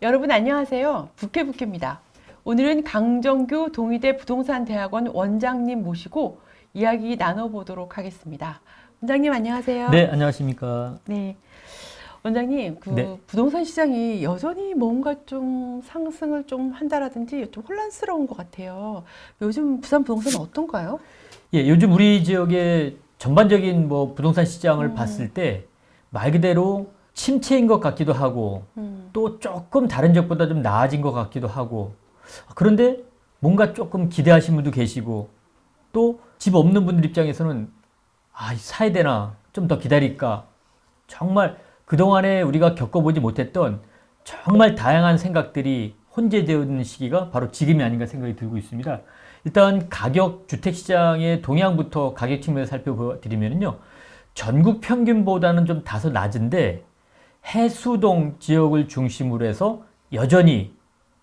여러분 안녕하세요. 부캐부캐입니다. 오늘은 강정규 동의대 부동산대학원 원장님 모시고 이야기 나눠보도록 하겠습니다. 원장님 안녕하세요. 네, 안녕하십니까. 네. 원장님, 네. 부동산 시장이 여전히 뭔가 좀 상승을 좀 한다라든지 좀 혼란스러운 것 같아요. 요즘 부산 부동산은 어떤가요? 예, 요즘 우리 지역의 전반적인 부동산 시장을 봤을 때 말 그대로 침체인 것 같기도 하고 또 조금 다른 적보다 좀 나아진 것 같기도 하고 그런데 뭔가 조금 기대하신 분도 계시고 또 집 없는 분들 입장에서는 사야 되나 좀 더 기다릴까 정말 그동안에 우리가 겪어보지 못했던 정말 다양한 생각들이 혼재되어 있는 시기가 바로 지금이 아닌가 생각이 들고 있습니다. 일단 가격 주택시장의 동향부터 가격 측면에서 살펴드리면요. 전국 평균보다는 좀 다소 낮은데 해수동 지역을 중심으로 해서 여전히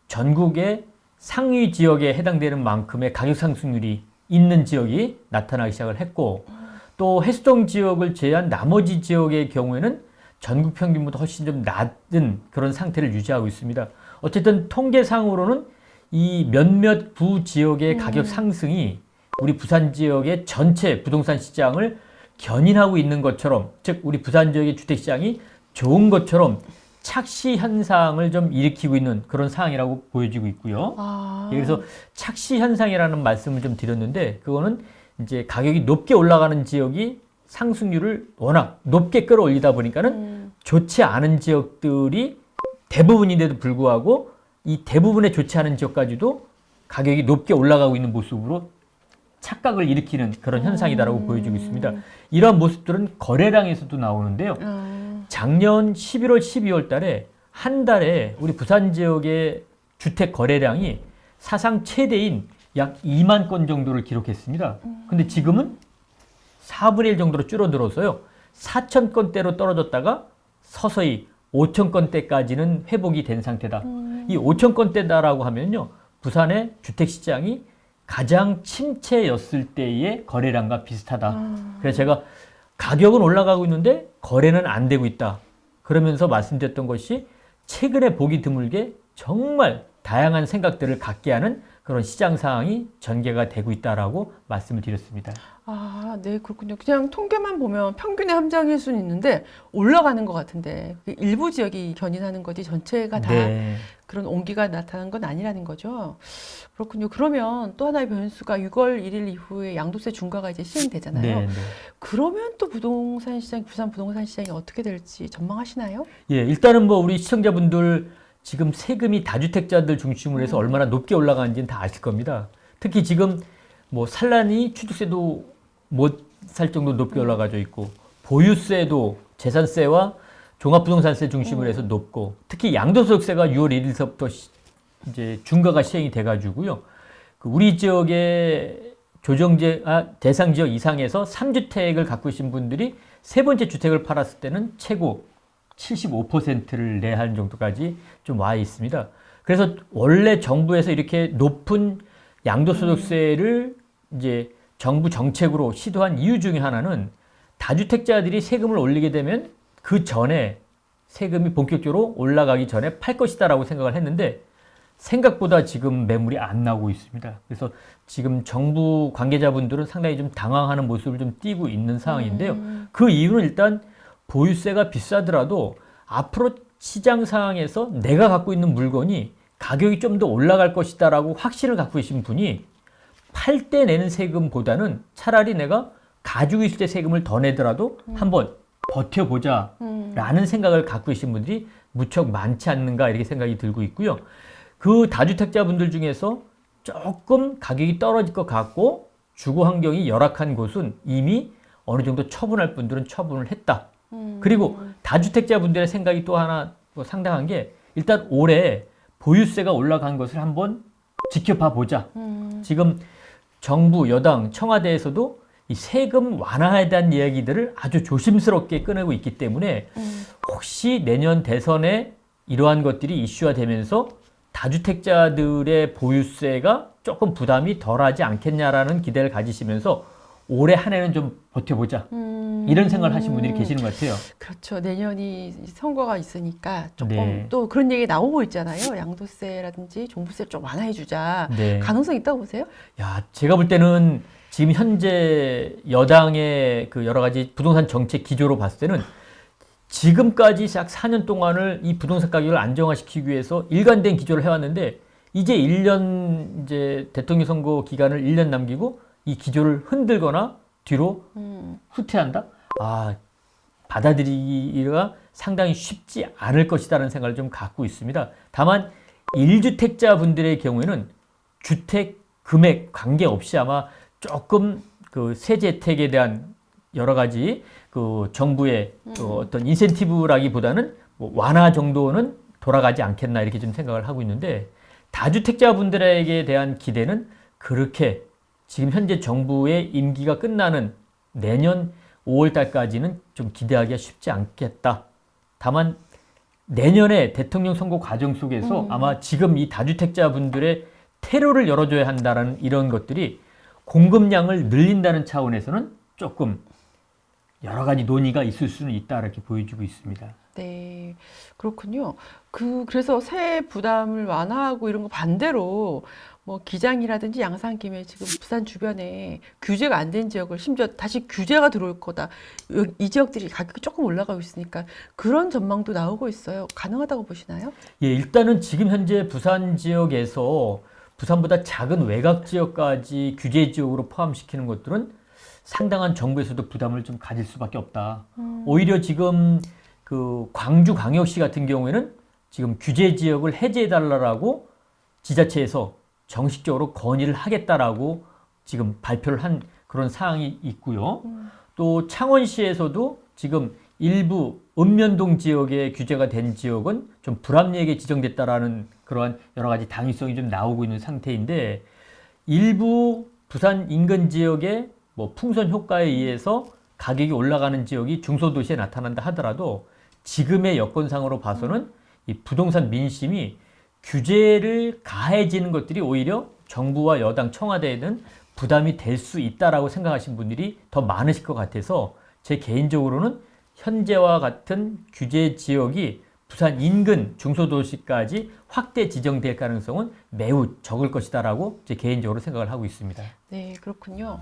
전국의 상위 지역에 해당되는 만큼의 가격 상승률이 있는 지역이 나타나기 시작을 했고 또 해수동 지역을 제외한 나머지 지역의 경우에는 전국 평균보다 훨씬 좀 낮은 그런 상태를 유지하고 있습니다. 어쨌든 통계상으로는 이 몇몇 구 지역의 가격 상승이 우리 부산 지역의 전체 부동산 시장을 견인하고 있는 것처럼, 즉 우리 부산 지역의 주택시장이 좋은 것처럼 착시 현상을 좀 일으키고 있는 그런 상황이라고 보여지고 있고요. 그래서 착시 현상이라는 말씀을 좀 드렸는데 그거는 이제 가격이 높게 올라가는 지역이 상승률을 워낙 높게 끌어올리다 보니까는 좋지 않은 지역들이 대부분인데도 불구하고 이 대부분의 좋지 않은 지역까지도 가격이 높게 올라가고 있는 모습으로 착각을 일으키는 그런 현상이다라고 보여지고 있습니다. 이러한 모습들은 거래량에서도 나오는데요. 작년 11월, 12월 달에 한 달에 우리 부산 지역의 주택 거래량이 사상 최대인 약 2만 건 정도를 기록했습니다. 근데 지금은 4분의 1 정도로 줄어들어서요. 4천 건대로 떨어졌다가 서서히 5천 건대까지는 회복이 된 상태다. 이 5천 건대다라고 하면요. 부산의 주택시장이 가장 침체였을 때의 거래량과 비슷하다. 그래서 제가 가격은 올라가고 있는데 거래는 안 되고 있다. 그러면서 말씀드렸던 것이 최근에 보기 드물게 정말 다양한 생각들을 갖게 하는 그런 시장 상황이 전개가 되고 있다라고 말씀을 드렸습니다. 네, 그렇군요. 그냥 통계만 보면 평균의 함정일 수는 있는데 올라가는 것 같은데 일부 지역이 견인하는 거지 전체가 다 그런 온기가 나타나는 건 아니라는 거죠. 그렇군요. 그러면 또 하나의 변수가 6월 1일 이후에 양도세 중과가 이제 시행되잖아요. 그러면 또 부동산 시장, 부산 부동산 시장이 어떻게 될지 전망하시나요? 예, 일단은 우리 시청자분들 지금 세금이 다주택자들 중심으로 해서 얼마나 높게 올라가는지는 다 아실 겁니다. 특히 지금 산란이 취득세도 못 살 정도 높게 올라가져 있고 보유세도 재산세와 종합부동산세 중심으로 해서 높고 특히 양도소득세가 6월 1일서부터 이제 중과가 시행이 돼가지고요. 우리 지역의 대상 지역 이상에서 3주택을 갖고 계신 분들이 세 번째 주택을 팔았을 때는 최고 75%를 내야 하는 정도까지 좀 와 있습니다. 그래서 원래 정부에서 이렇게 높은 양도소득세를 이제 정부 정책으로 시도한 이유 중에 하나는 다주택자들이 세금을 올리게 되면 그 전에 세금이 본격적으로 올라가기 전에 팔 것이다라고 생각을 했는데 생각보다 지금 매물이 안 나오고 있습니다. 그래서 지금 정부 관계자분들은 상당히 좀 당황하는 모습을 좀 띠고 있는 상황인데요. 그 이유는 일단 보유세가 비싸더라도 앞으로 시장 상황에서 내가 갖고 있는 물건이 가격이 좀 더 올라갈 것이다라고 확신을 갖고 계신 분이 팔 때 내는 세금보다는 차라리 내가 가지고 있을 때 세금을 더 내더라도 한번 버텨보자 라는 생각을 갖고 계신 분들이 무척 많지 않는가 이렇게 생각이 들고 있고요. 그 다주택자분들 중에서 조금 가격이 떨어질 것 같고 주거 환경이 열악한 곳은 이미 어느 정도 처분할 분들은 처분을 했다. 그리고 다주택자분들의 생각이 또 하나 상당한 게 일단 올해 보유세가 올라간 것을 한번 지켜봐 보자. 지금 정부, 여당, 청와대에서도 이 세금 완화에 대한 이야기들을 아주 조심스럽게 꺼내고 있기 때문에 혹시 내년 대선에 이러한 것들이 이슈화되면서 다주택자들의 보유세가 조금 부담이 덜하지 않겠냐라는 기대를 가지시면서 올해 한 해는 좀 버텨보자. 이런 생각을 하신 분들이 계시는 것 같아요. 그렇죠. 내년이 선거가 있으니까 조금 네. 또 그런 얘기 나오고 있잖아요. 양도세라든지 종부세 좀 완화해주자. 네. 가능성 있다고 보세요? 야, 제가 볼 때는 지금 현재 여당의 그 여러 가지 부동산 정책 기조로 봤을 때는 지금까지 약 4년 동안을 이 부동산 가격을 안정화시키기 위해서 일관된 기조를 해왔는데 이제 1년 이제 대통령 선거 기간을 1년 남기고 이 기조를 흔들거나 뒤로 후퇴한다? 아, 받아들이기가 상당히 쉽지 않을 것이다라는 생각을 좀 갖고 있습니다. 다만 1주택자 분들의 경우에는 주택 금액 관계없이 아마 조금 그 세제 혜택에 대한 여러 가지 그 정부의 그 어떤 인센티브라기보다는 뭐 완화 정도는 돌아가지 않겠나 이렇게 좀 생각을 하고 있는데 다주택자 분들에게 대한 기대는 그렇게 지금 현재 정부의 임기가 끝나는 내년 5월 달까지는 좀 기대하기가 쉽지 않겠다. 다만 내년에 대통령 선거 과정 속에서 아마 지금 이 다주택자 분들의 테러를 열어줘야 한다는 이런 것들이 공급량을 늘린다는 차원에서는 조금 여러 가지 논의가 있을 수는 있다 이렇게 보여지고 있습니다. 네, 그렇군요. 그래서 세액 부담을 완화하고 이런 거 반대로 뭐 기장이라든지 양산김에 지금 부산 주변에 규제가 안 된 지역을 심지어 다시 규제가 들어올 거다. 이 지역들이 가격이 조금 올라가고 있으니까 그런 전망도 나오고 있어요. 가능하다고 보시나요? 예, 일단은 지금 현재 부산 지역에서 부산보다 작은 외곽 지역까지 규제 지역으로 포함시키는 것들은 상당한 정부에서도 부담을 좀 가질 수밖에 없다. 오히려 지금 그 광주광역시 같은 경우에는 지금 규제 지역을 해제해달라고 지자체에서 정식적으로 건의를 하겠다라고 지금 발표를 한 그런 사항이 있고요. 또 창원시에서도 지금 일부 읍면동 지역에 규제가 된 지역은 좀 불합리하게 지정됐다라는 그러한 여러 가지 당위성이 좀 나오고 있는 상태인데 일부 부산 인근 지역의 뭐 풍선 효과에 의해서 가격이 올라가는 지역이 중소도시에 나타난다 하더라도 지금의 여건상으로 봐서는 이 부동산 민심이 규제를 가해지는 것들이 오히려 정부와 여당 청와대에는 부담이 될 수 있다라고 생각하시는 분들이 더 많으실 것 같아서 제 개인적으로는 현재와 같은 규제 지역이 부산 인근 중소도시까지 확대 지정될 가능성은 매우 적을 것이다라고 제 개인적으로 생각을 하고 있습니다. 네, 그렇군요.